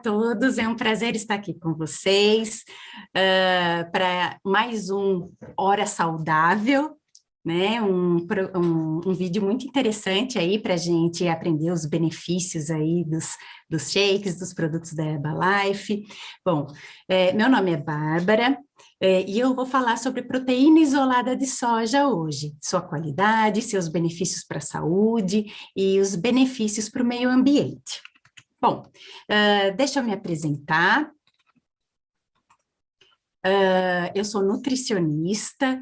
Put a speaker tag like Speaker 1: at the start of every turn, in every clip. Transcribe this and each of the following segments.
Speaker 1: todos, é um prazer estar aqui com vocês para mais um Hora Saudável, né? Um vídeo muito interessante aí para a gente aprender os benefícios aí dos shakes, dos produtos da Herbalife. Bom, meu nome é Bárbara, e eu vou falar sobre proteína isolada de soja hoje, sua qualidade, seus benefícios para a saúde e os benefícios para o meio ambiente. Bom, deixa eu me apresentar. Eu sou nutricionista,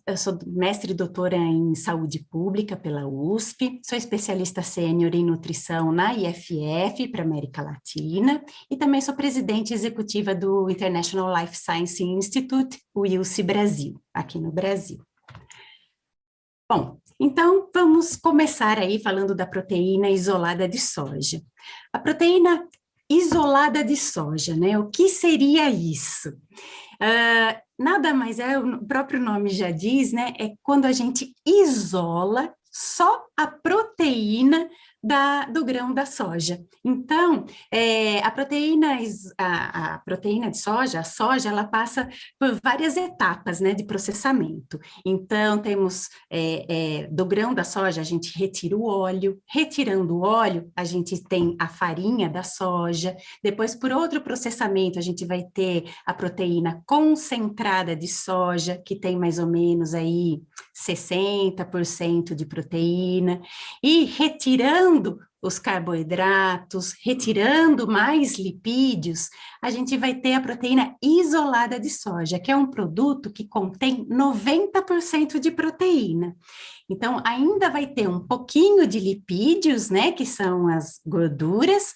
Speaker 1: eu sou mestre e doutora em saúde pública pela USP, sou especialista sênior em nutrição na IFF para América Latina e também sou presidente executiva do International Life Science Institute, o ILSI Brasil, aqui no Brasil. Bom, então vamos começar aí falando da proteína isolada de soja. A proteína isolada de soja, né? O que seria isso? Nada mais é, o próprio nome já diz, né? É quando a gente isola só a proteína do grão da soja. Então, a proteína de soja, a soja, ela passa por várias etapas, né, de processamento. Então, temos do grão da soja, a gente retira o óleo, retirando o óleo, a gente tem a farinha da soja, depois, por outro processamento, a gente vai ter a proteína concentrada de soja, que tem mais ou menos aí 60% de proteína, e retirando os carboidratos, retirando mais lipídios, a gente vai ter a proteína isolada de soja, que é um produto que contém 90% de proteína. Então, ainda vai ter um pouquinho de lipídios, né, que são as gorduras,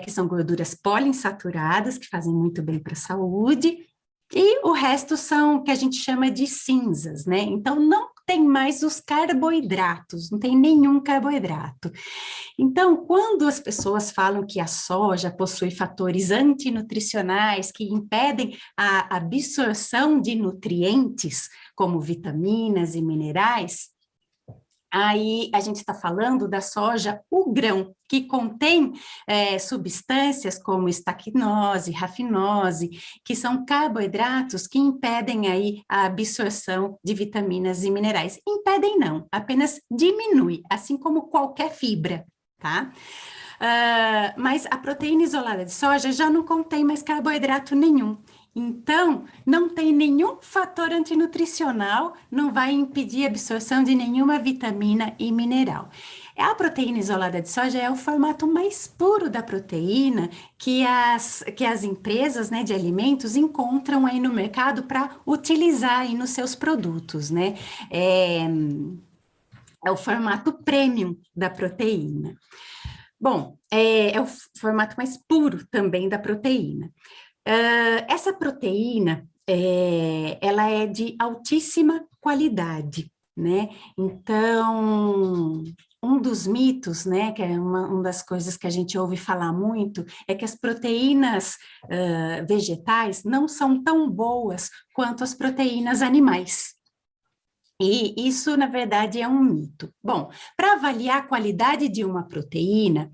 Speaker 1: que são gorduras poliinsaturadas, que fazem muito bem para a saúde, e o resto são que a gente chama de cinzas, né? Então, não tem mais os carboidratos, não tem nenhum carboidrato. Então, quando as pessoas falam que a soja possui fatores antinutricionais que impedem a absorção de nutrientes, como vitaminas e minerais, aí a gente está falando da soja, o grão, que contém substâncias como estaquinose, rafinose, que são carboidratos que impedem aí a absorção de vitaminas e minerais. Impedem não, apenas diminui, assim como qualquer fibra, tá? Mas a proteína isolada de soja já não contém mais carboidrato nenhum. Então, não tem nenhum fator antinutricional, não vai impedir a absorção de nenhuma vitamina e mineral. A proteína isolada de soja é o formato mais puro da proteína que as empresas, né, de alimentos encontram aí no mercado para utilizar aí nos seus produtos, né? É o formato premium da proteína. Bom, é o formato mais puro também da proteína. Essa proteína, ela é de altíssima qualidade, né? Então, um dos mitos, né, que é uma das coisas que a gente ouve falar muito, é que as proteínas vegetais não são tão boas quanto as proteínas animais. E isso, na verdade, é um mito. Bom, para avaliar a qualidade de uma proteína,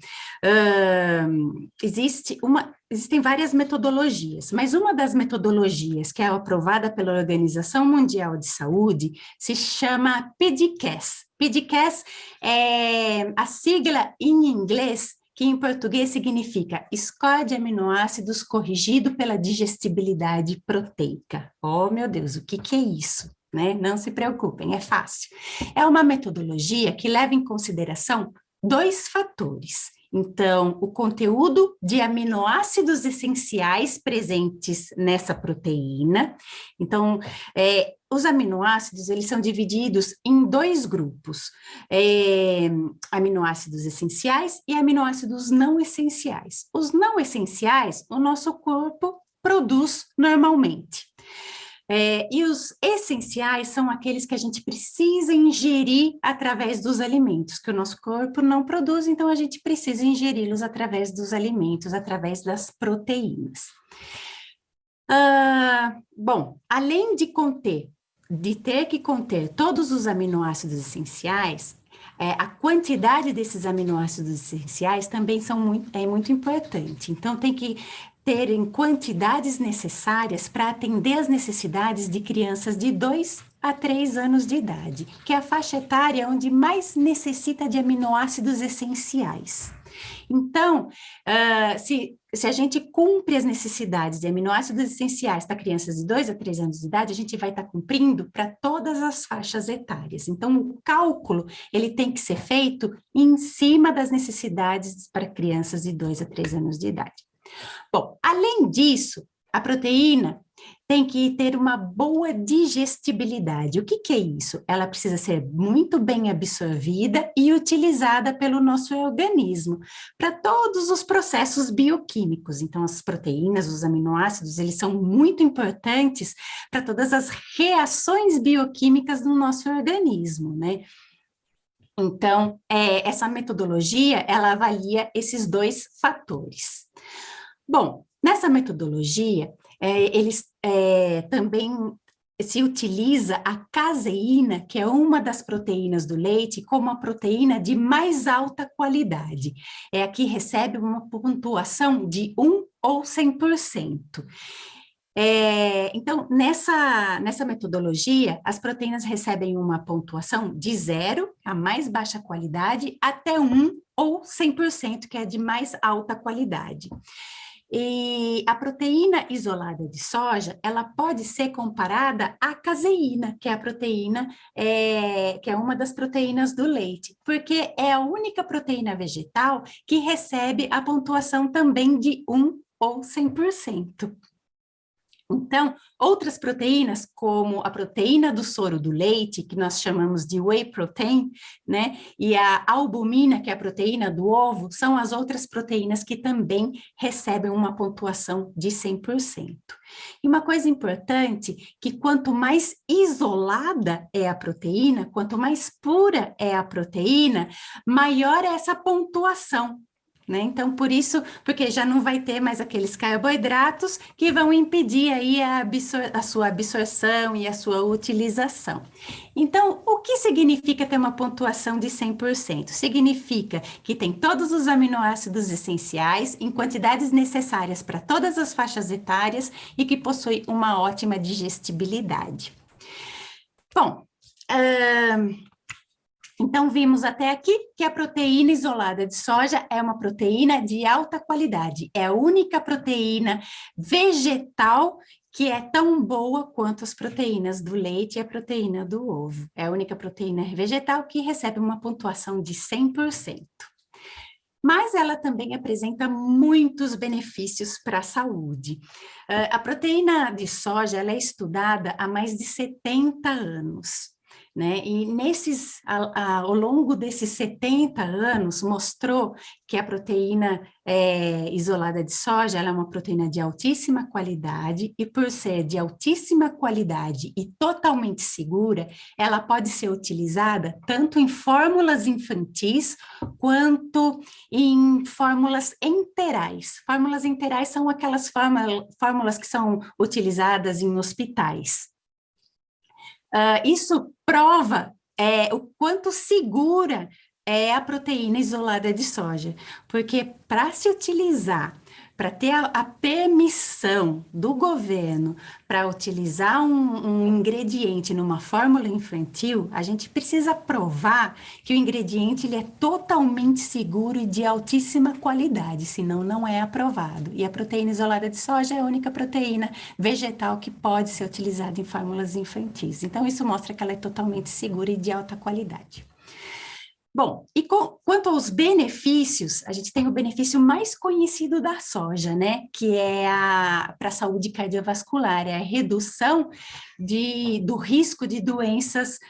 Speaker 1: existem várias metodologias, mas uma das metodologias que é aprovada pela Organização Mundial de Saúde se chama PDCAAS. PDCAAS é a sigla em inglês que em português significa Score de Aminoácidos Corrigido pela Digestibilidade Proteica. Oh, meu Deus, o que é isso? Né? Não se preocupem, é fácil. É uma metodologia que leva em consideração dois fatores. Então, o conteúdo de aminoácidos essenciais presentes nessa proteína. Então, os aminoácidos, eles são divididos em dois grupos, aminoácidos essenciais e aminoácidos não essenciais. Os não essenciais, o nosso corpo produz normalmente. E os essenciais são aqueles que a gente precisa ingerir através dos alimentos, que o nosso corpo não produz, então a gente precisa ingeri-los através dos alimentos, através das proteínas. Bom, além de conter de ter que conter todos os aminoácidos essenciais, a quantidade desses aminoácidos essenciais também é muito importante. Então, tem que ter em quantidades necessárias para atender as necessidades de crianças de 2 a 3 anos de idade, que é a faixa etária onde mais necessita de aminoácidos essenciais. Então, se a gente cumpre as necessidades de aminoácidos essenciais para crianças de 2 a 3 anos de idade, a gente vai estar cumprindo para todas as faixas etárias. Então, o cálculo, ele tem que ser feito em cima das necessidades para crianças de 2 a 3 anos de idade. Bom, além disso, a proteína tem que ter uma boa digestibilidade. O que que é isso? Ela precisa ser muito bem absorvida e utilizada pelo nosso organismo para todos os processos bioquímicos. Então, as proteínas, os aminoácidos, eles são muito importantes para todas as reações bioquímicas do nosso organismo, né? Então, essa metodologia, ela avalia esses dois fatores. Bom, nessa metodologia, eles também se utiliza a caseína, que é uma das proteínas do leite, como a proteína de mais alta qualidade. É a que recebe uma pontuação de 1 ou 100%. Então, nessa metodologia, as proteínas recebem uma pontuação de 0, a mais baixa qualidade, até 1 ou 100%, que é a de mais alta qualidade. E a proteína isolada de soja, ela pode ser comparada à caseína, que é a proteína, que é uma das proteínas do leite, porque é a única proteína vegetal que recebe a pontuação também de 1 ou 100%. Então, outras proteínas, como a proteína do soro do leite, que nós chamamos de whey protein, né, e a albumina, que é a proteína do ovo, são as outras proteínas que também recebem uma pontuação de 100%. E uma coisa importante, que quanto mais isolada é a proteína, quanto mais pura é a proteína, maior é essa pontuação. Né? Então, por isso, porque já não vai ter mais aqueles carboidratos que vão impedir aí a sua absorção e a sua utilização. Então, o que significa ter uma pontuação de 100%? Significa que tem todos os aminoácidos essenciais em quantidades necessárias para todas as faixas etárias e que possui uma ótima digestibilidade. Bom, então, vimos até aqui que a proteína isolada de soja é uma proteína de alta qualidade, é a única proteína vegetal que é tão boa quanto as proteínas do leite e a proteína do ovo. É a única proteína vegetal que recebe uma pontuação de 100%. Mas ela também apresenta muitos benefícios para a saúde. A proteína de soja ela é estudada há mais de 70 anos. Né? E ao longo desses 70 anos, mostrou que a proteína isolada de soja ela é uma proteína de altíssima qualidade, e por ser de altíssima qualidade e totalmente segura, ela pode ser utilizada tanto em fórmulas infantis, quanto em fórmulas enterais. Fórmulas enterais são aquelas fórmulas que são utilizadas em hospitais. Isso prova o quanto segura é a proteína isolada de soja, porque para se utilizar, para ter a permissão do governo para utilizar um ingrediente numa fórmula infantil, a gente precisa provar que o ingrediente ele é totalmente seguro e de altíssima qualidade, senão não é aprovado. E a proteína isolada de soja é a única proteína vegetal que pode ser utilizada em fórmulas infantis. Então, isso mostra que ela é totalmente segura e de alta qualidade. Bom, e quanto aos benefícios, a gente tem o benefício mais conhecido da soja, né? Que é para a saúde cardiovascular, é a redução do risco de doenças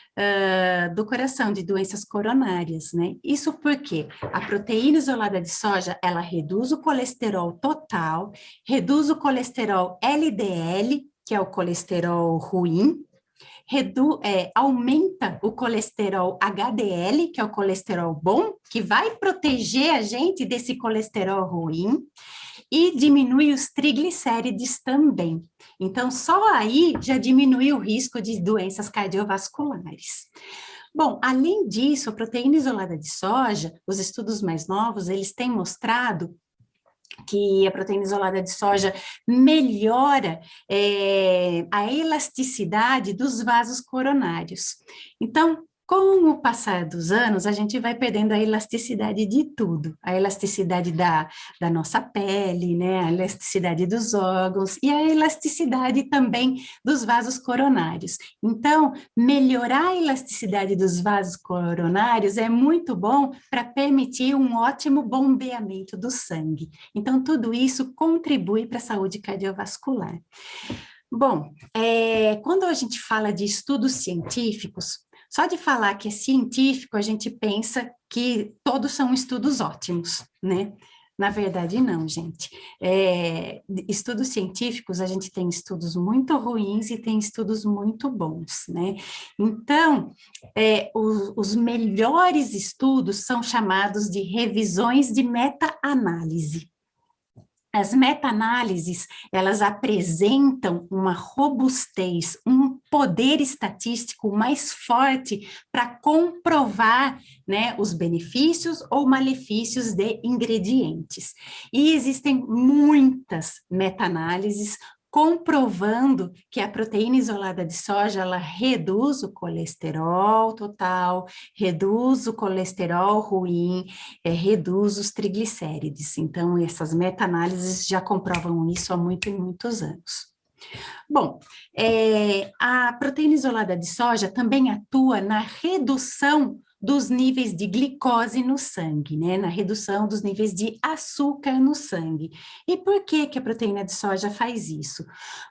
Speaker 1: do coração, de doenças coronárias, né? Isso porque a proteína isolada de soja, ela reduz o colesterol total, reduz o colesterol LDL, que é o colesterol ruim, aumenta o colesterol HDL, que é o colesterol bom, que vai proteger a gente desse colesterol ruim, e diminui os triglicérides também. Então, só aí já diminui o risco de doenças cardiovasculares. Bom, além disso, a proteína isolada de soja, os estudos mais novos, eles têm mostrado que a proteína isolada de soja melhora a elasticidade dos vasos coronários. Então, com o passar dos anos, a gente vai perdendo a elasticidade de tudo, a elasticidade da nossa pele, né, a elasticidade dos órgãos e a elasticidade também dos vasos coronários. Então, melhorar a elasticidade dos vasos coronários é muito bom para permitir um ótimo bombeamento do sangue. Então, tudo isso contribui para a saúde cardiovascular. Bom, quando a gente fala de estudos científicos, só de falar que é científico, a gente pensa que todos são estudos ótimos, né? Na verdade, não, gente. Estudos científicos, a gente tem estudos muito ruins e tem estudos muito bons, né? Então, os melhores estudos são chamados de revisões de meta-análise. As meta-análises, elas apresentam uma robustez, um poder estatístico mais forte para comprovar, né, os benefícios ou malefícios de ingredientes. E existem muitas meta-análises comprovando que a proteína isolada de soja, ela reduz o colesterol total, reduz o colesterol ruim, reduz os triglicérides. Então, essas meta-análises já comprovam isso há muitos anos. Bom, a proteína isolada de soja também atua na redução dos níveis de glicose no sangue, né? Na redução dos níveis de açúcar no sangue. E por que que a proteína de soja faz isso?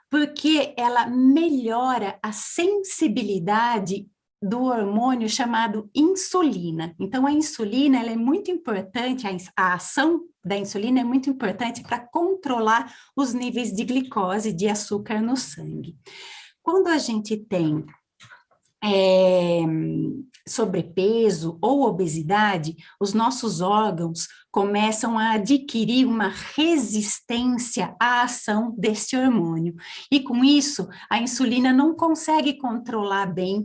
Speaker 1: Porque ela melhora a sensibilidade do hormônio chamado insulina. Então, a insulina, ela é muito importante, a ação da insulina é muito importante para controlar os níveis de glicose, de açúcar no sangue. Quando a gente tem sobrepeso ou obesidade, os nossos órgãos começam a adquirir uma resistência à ação desse hormônio. E com isso, a insulina não consegue controlar bem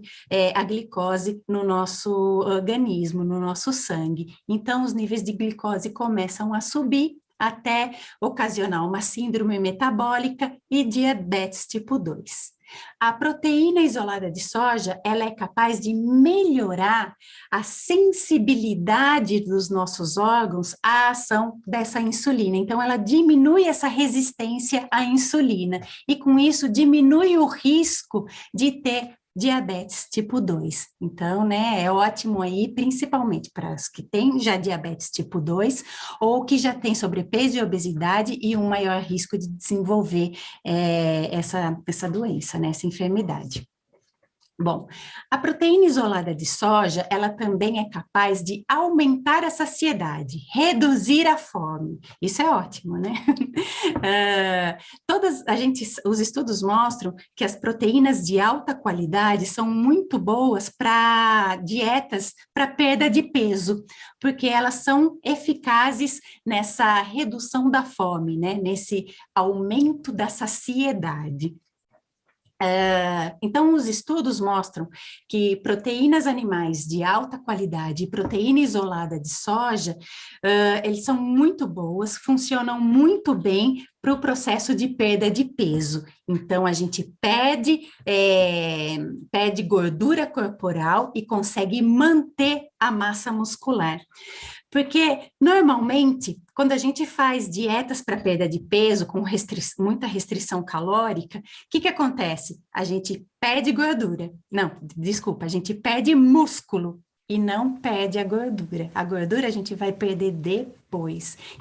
Speaker 1: a glicose no nosso organismo, no nosso sangue. Então, os níveis de glicose começam a subir até ocasionar uma síndrome metabólica e diabetes tipo 2. A proteína isolada de soja, ela é capaz de melhorar a sensibilidade dos nossos órgãos à ação dessa insulina. Então, ela diminui essa resistência à insulina e, com isso, diminui o risco de ter diabetes tipo 2. Então, né, é ótimo aí, principalmente para os que têm já diabetes tipo 2 ou que já têm sobrepeso e obesidade e um maior risco de desenvolver essa doença, né, essa enfermidade. Bom, a proteína isolada de soja, ela também é capaz de aumentar a saciedade, reduzir a fome. Isso é ótimo, né? Os estudos mostram que as proteínas de alta qualidade são muito boas para dietas para perda de peso, porque elas são eficazes nessa redução da fome, né? Nesse aumento da saciedade. Então, os estudos mostram que proteínas animais de alta qualidade e proteína isolada de soja, eles são muito boas, funcionam muito bem para o processo de perda de peso. Então, a gente perde gordura corporal e consegue manter a massa muscular. Porque, normalmente, quando a gente faz dietas para perda de peso, com muita restrição calórica, o que acontece? A gente perde gordura. Não, desculpa, a gente perde músculo e não perde a gordura. A gordura a gente vai perder depois.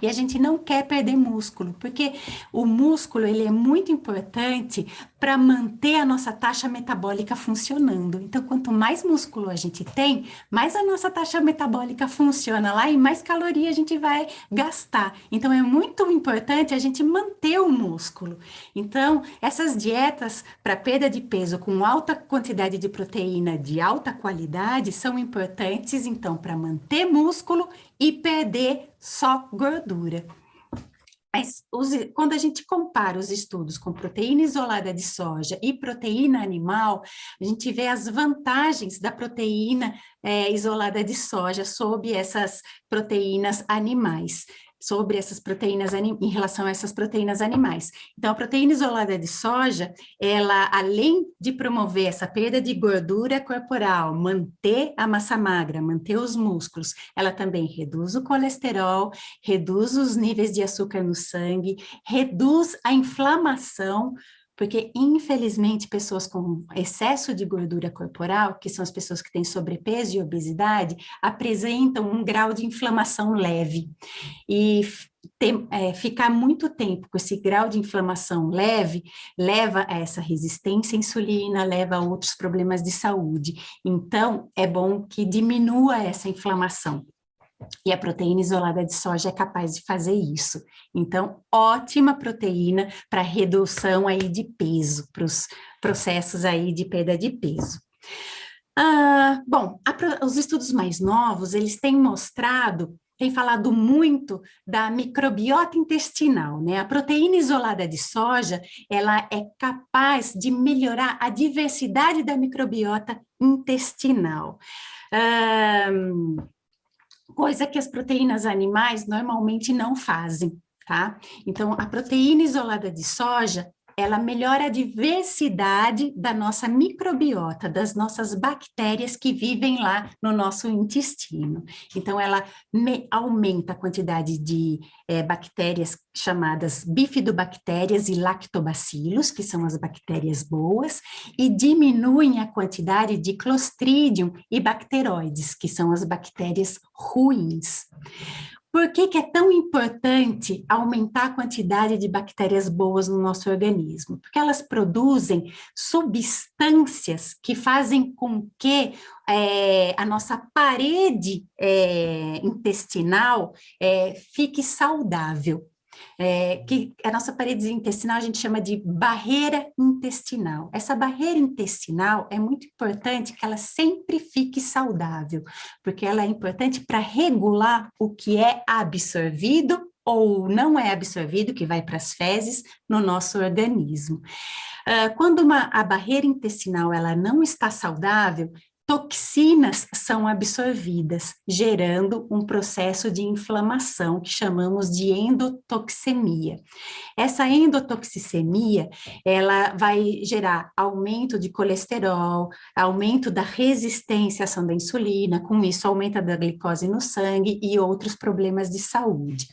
Speaker 1: E a gente não quer perder músculo, porque o músculo ele é muito importante para manter a nossa taxa metabólica funcionando. Então, quanto mais músculo a gente tem, mais a nossa taxa metabólica funciona lá e mais caloria a gente vai gastar. Então, é muito importante a gente manter o músculo. Então, essas dietas para perda de peso com alta quantidade de proteína de alta qualidade são importantes, então, para manter músculo e perder só gordura. Mas quando a gente compara os estudos com proteína isolada de soja e proteína animal, a gente vê as vantagens da proteína isolada de soja sobre essas proteínas animais, em relação a essas proteínas animais. Então, a proteína isolada de soja, ela, além de promover essa perda de gordura corporal, manter a massa magra, manter os músculos, ela também reduz o colesterol, reduz os níveis de açúcar no sangue, reduz a inflamação, porque, infelizmente, pessoas com excesso de gordura corporal, que são as pessoas que têm sobrepeso e obesidade, apresentam um grau de inflamação leve. E ficar muito tempo com esse grau de inflamação leve leva a essa resistência à insulina, leva a outros problemas de saúde. Então, é bom que diminua essa inflamação. E a proteína isolada de soja é capaz de fazer isso. Então, ótima proteína para redução aí de peso, para os processos aí de perda de peso. Bom, os estudos mais novos, eles têm mostrado, têm falado muito da microbiota intestinal, né? A proteína isolada de soja, ela é capaz de melhorar a diversidade da microbiota intestinal. Coisa que as proteínas animais normalmente não fazem, tá? Então, a proteína isolada de soja, ela melhora a diversidade da nossa microbiota, das nossas bactérias que vivem lá no nosso intestino. Então, ela aumenta a quantidade de bactérias chamadas bifidobactérias e lactobacilos, que são as bactérias boas, e diminuem a quantidade de Clostridium e bacteroides, que são as bactérias ruins. Por que é tão importante aumentar a quantidade de bactérias boas no nosso organismo? Porque elas produzem substâncias que fazem com que a nossa parede intestinal fique saudável. Que a nossa parede intestinal a gente chama de barreira intestinal. Essa barreira intestinal é muito importante que ela sempre fique saudável, porque ela é importante para regular o que é absorvido ou não é absorvido, que vai para as fezes, no nosso organismo. Quando a barreira intestinal ela não está saudável, toxinas são absorvidas, gerando um processo de inflamação que chamamos de endotoxemia. Essa endotoxicemia, ela vai gerar aumento de colesterol, aumento da resistência à ação da insulina, com isso aumenta da glicose no sangue e outros problemas de saúde.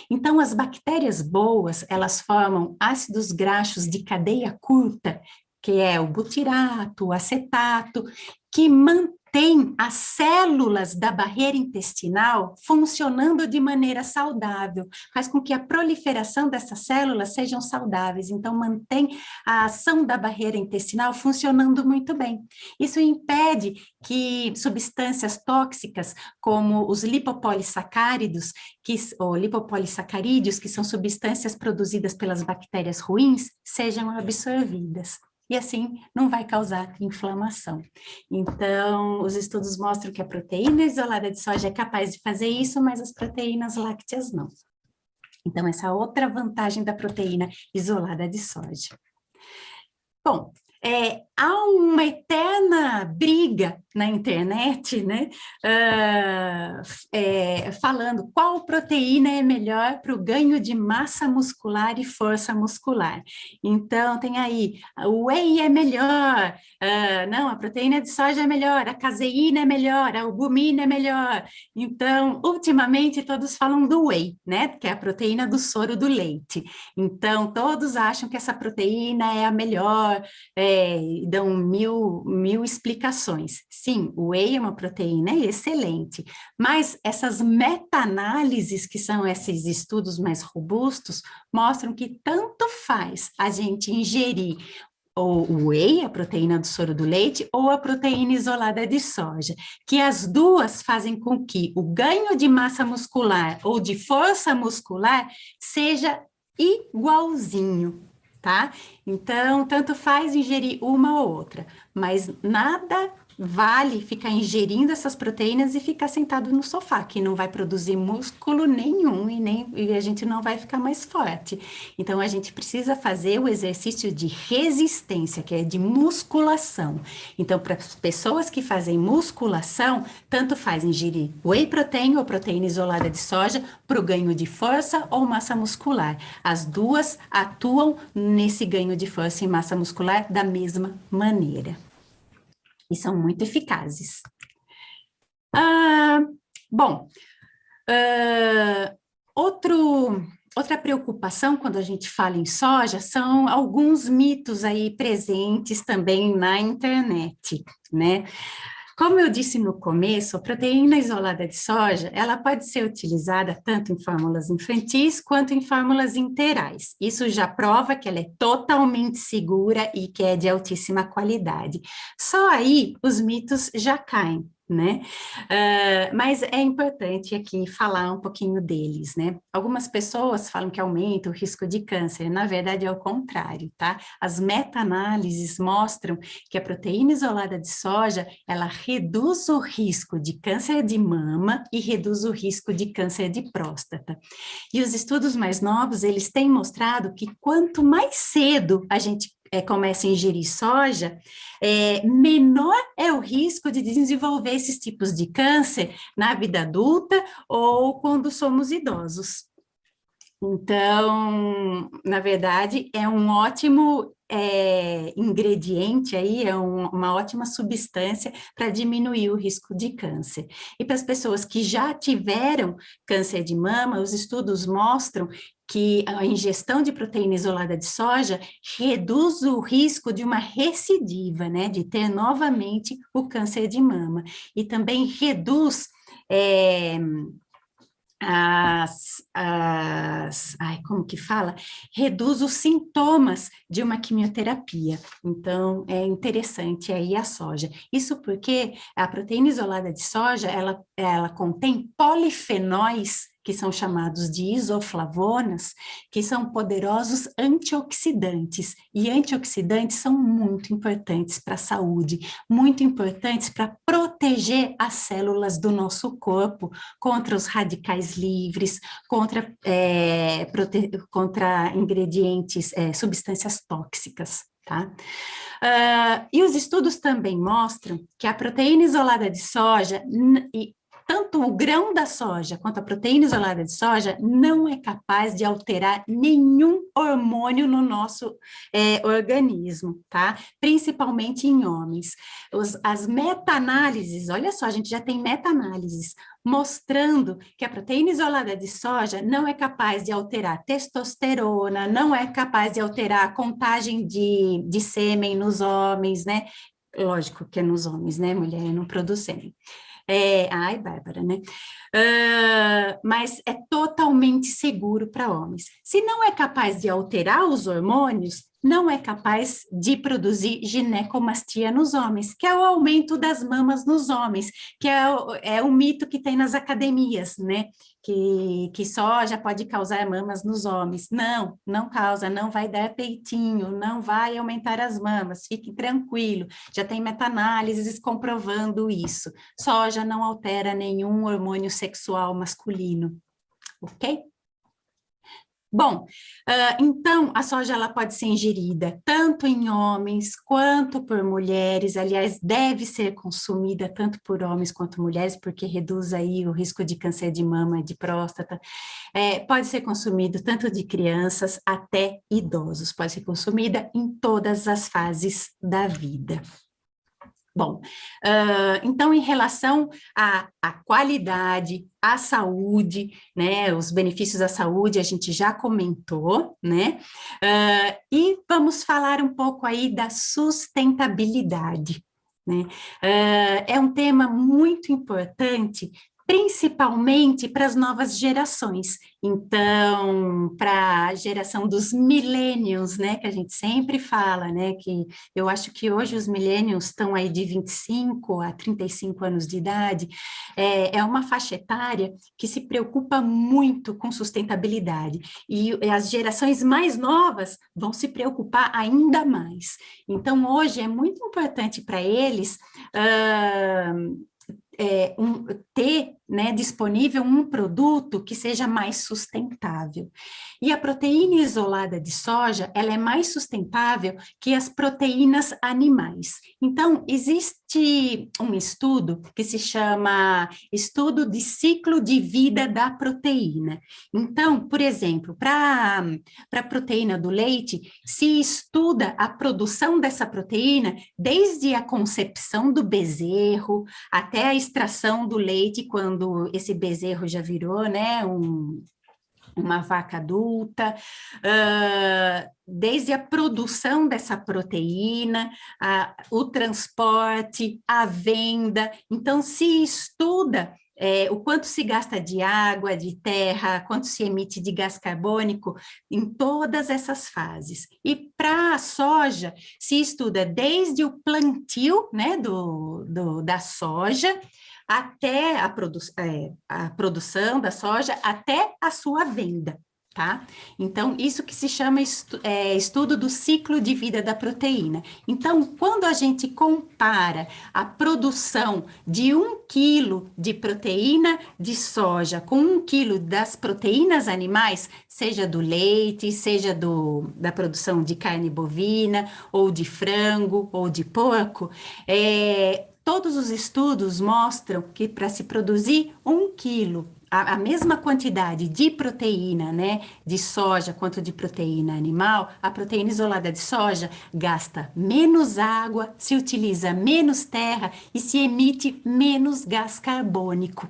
Speaker 1: Então, as bactérias boas, elas formam ácidos graxos de cadeia curta, que é o butirato, o acetato, que mantém as células da barreira intestinal funcionando de maneira saudável, faz com que a proliferação dessas células sejam saudáveis, então mantém a ação da barreira intestinal funcionando muito bem. Isso impede que substâncias tóxicas, como os lipopolissacáridos, ou lipopolissacarídeos, que são substâncias produzidas pelas bactérias ruins, sejam absorvidas. E assim não vai causar inflamação. Então, os estudos mostram que a proteína isolada de soja é capaz de fazer isso, mas as proteínas lácteas não. Então, essa é outra vantagem da proteína isolada de soja. Bom, há uma eterna briga na internet, né, falando qual proteína é melhor para o ganho de massa muscular e força muscular. Então, tem aí, o whey é melhor, não, a proteína de soja é melhor, a caseína é melhor, a albumina é melhor. Então, ultimamente, todos falam do whey, né, que é a proteína do soro do leite. Então, todos acham que essa proteína é a melhor, dão mil explicações. Sim, o whey é uma proteína excelente, mas essas meta-análises, que são esses estudos mais robustos, mostram que tanto faz a gente ingerir o whey, a proteína do soro do leite, ou a proteína isolada de soja, que as duas fazem com que o ganho de massa muscular ou de força muscular seja igualzinho. Tá? Então, tanto faz ingerir uma ou outra. mas nada vale ficar ingerindo essas proteínas e ficar sentado no sofá, que não vai produzir músculo nenhum e a gente não vai ficar mais forte. Então, a gente precisa fazer o exercício de resistência, que é de musculação. Então, para as pessoas que fazem musculação, tanto faz ingerir whey protein ou proteína isolada de soja para o ganho de força ou massa muscular. As duas atuam nesse ganho de força e massa muscular da mesma maneira. E são muito eficazes. Bom, outra preocupação quando a gente fala em soja são alguns mitos aí presentes também na internet, né? Como eu disse no começo, a proteína isolada de soja, ela pode ser utilizada tanto em fórmulas infantis quanto em fórmulas interais. Isso já prova que ela é totalmente segura e que é de altíssima qualidade. Só aí os mitos já caem, né? Mas é importante aqui falar um pouquinho deles, né? Algumas pessoas falam que aumenta o risco de câncer, na verdade é o contrário, tá? As meta-análises mostram que a proteína isolada de soja, ela reduz o risco de câncer de mama e reduz o risco de câncer de próstata. E os estudos mais novos, eles têm mostrado que quanto mais cedo a gente começa a ingerir soja, menor é o risco de desenvolver esses tipos de câncer na vida adulta ou quando somos idosos. Então, na verdade, é um ótimo ingrediente aí, uma ótima substância para diminuir o risco de câncer. E para as pessoas que já tiveram câncer de mama, os estudos mostram que a ingestão de proteína isolada de soja reduz o risco de uma recidiva, né, de ter novamente o câncer de mama. E também reduz como que fala? Reduz os sintomas de uma quimioterapia. Então, é interessante aí a soja. Isso porque a proteína isolada de soja, ela contém polifenóis, que são chamados de isoflavonas, que são poderosos antioxidantes. E antioxidantes são muito importantes para a saúde, muito importantes para proteger as células do nosso corpo contra os radicais livres, contra ingredientes, substâncias tóxicas, tá? E os estudos também mostram que a proteína isolada de soja, tanto o grão da soja quanto a proteína isolada de soja não é capaz de alterar nenhum hormônio no nosso organismo, tá? Principalmente em homens. As meta-análises, olha só, a gente já tem meta-análises mostrando que a proteína isolada de soja não é capaz de alterar testosterona, não é capaz de alterar a contagem de sêmen nos homens, né? Lógico que é nos homens, né? Mulher não produz sêmen. Ai, Bárbara, né? Mas é totalmente seguro para homens. Se não é capaz de alterar os hormônios, não é capaz de produzir ginecomastia nos homens, que é o aumento das mamas nos homens, que é o mito que tem nas academias, né? Que soja pode causar mamas nos homens. Não, não causa, não vai dar peitinho, não vai aumentar as mamas, fique tranquilo. Já tem meta-análises comprovando isso. Soja não altera nenhum hormônio sexual masculino, ok? Bom, então a soja ela pode ser ingerida tanto em homens quanto por mulheres, aliás, deve ser consumida tanto por homens quanto mulheres, porque reduz aí o risco de câncer de mama e de próstata. Pode ser consumido tanto de crianças até idosos, pode ser consumida em todas as fases da vida. Bom, então, em relação à qualidade, à saúde, né, os benefícios à saúde, a gente já comentou, né, e vamos falar um pouco aí da sustentabilidade, né, é um tema muito importante, Principalmente para as novas gerações. Então, para a geração dos millennials, né, que a gente sempre fala, né, que eu acho que hoje os millennials estão aí de 25 a 35 anos de idade, é uma faixa etária que se preocupa muito com sustentabilidade, e as gerações mais novas vão se preocupar ainda mais. Então, hoje é muito importante para eles ter, né, disponível um produto que seja mais sustentável. E a proteína isolada de soja, ela é mais sustentável que as proteínas animais. Então, existe um estudo que se chama Estudo de Ciclo de Vida da Proteína. Então, por exemplo, para a proteína do leite, se estuda a produção dessa proteína desde a concepção do bezerro, até a extração do leite, quando esse bezerro já virou, né, uma vaca adulta, desde a produção dessa proteína, o transporte, a venda. Então, se estuda o quanto se gasta de água, de terra, quanto se emite de gás carbônico em todas essas fases. E para a soja, se estuda desde o plantio, né, da soja, até a produção da soja, até a sua venda, tá? Então, isso que se chama estudo do ciclo de vida da proteína. Então, quando a gente compara a produção de 1 quilo de proteína de soja com 1 quilo das proteínas animais, seja do leite, seja da produção de carne bovina, ou de frango, ou de porco, todos os estudos mostram que para se produzir 1 quilo, a mesma quantidade de proteína, né, de soja quanto de proteína animal, a proteína isolada de soja gasta menos água, se utiliza menos terra e se emite menos gás carbônico.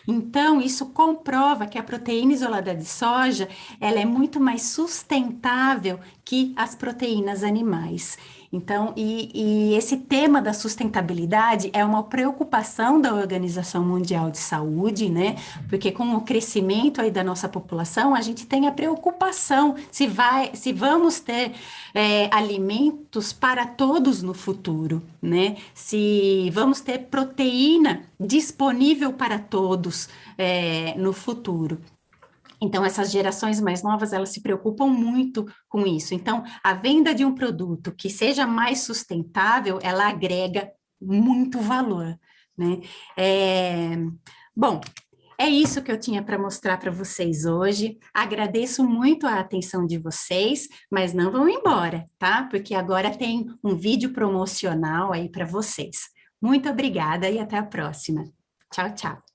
Speaker 1: Então, isso comprova que a proteína isolada de soja, ela é muito mais sustentável que as proteínas animais. Então, e esse tema da sustentabilidade é uma preocupação da Organização Mundial de Saúde, né? Porque com o crescimento aí da nossa população, a gente tem a preocupação se vamos ter alimentos para todos no futuro, né? Se vamos ter proteína disponível para todos no futuro. Então, essas gerações mais novas, elas se preocupam muito com isso. Então, a venda de um produto que seja mais sustentável, ela agrega muito valor, né? Bom, é isso que eu tinha para mostrar para vocês hoje. Agradeço muito a atenção de vocês, mas não vão embora, tá? Porque agora tem um vídeo promocional aí para vocês. Muito obrigada e até a próxima. Tchau, tchau.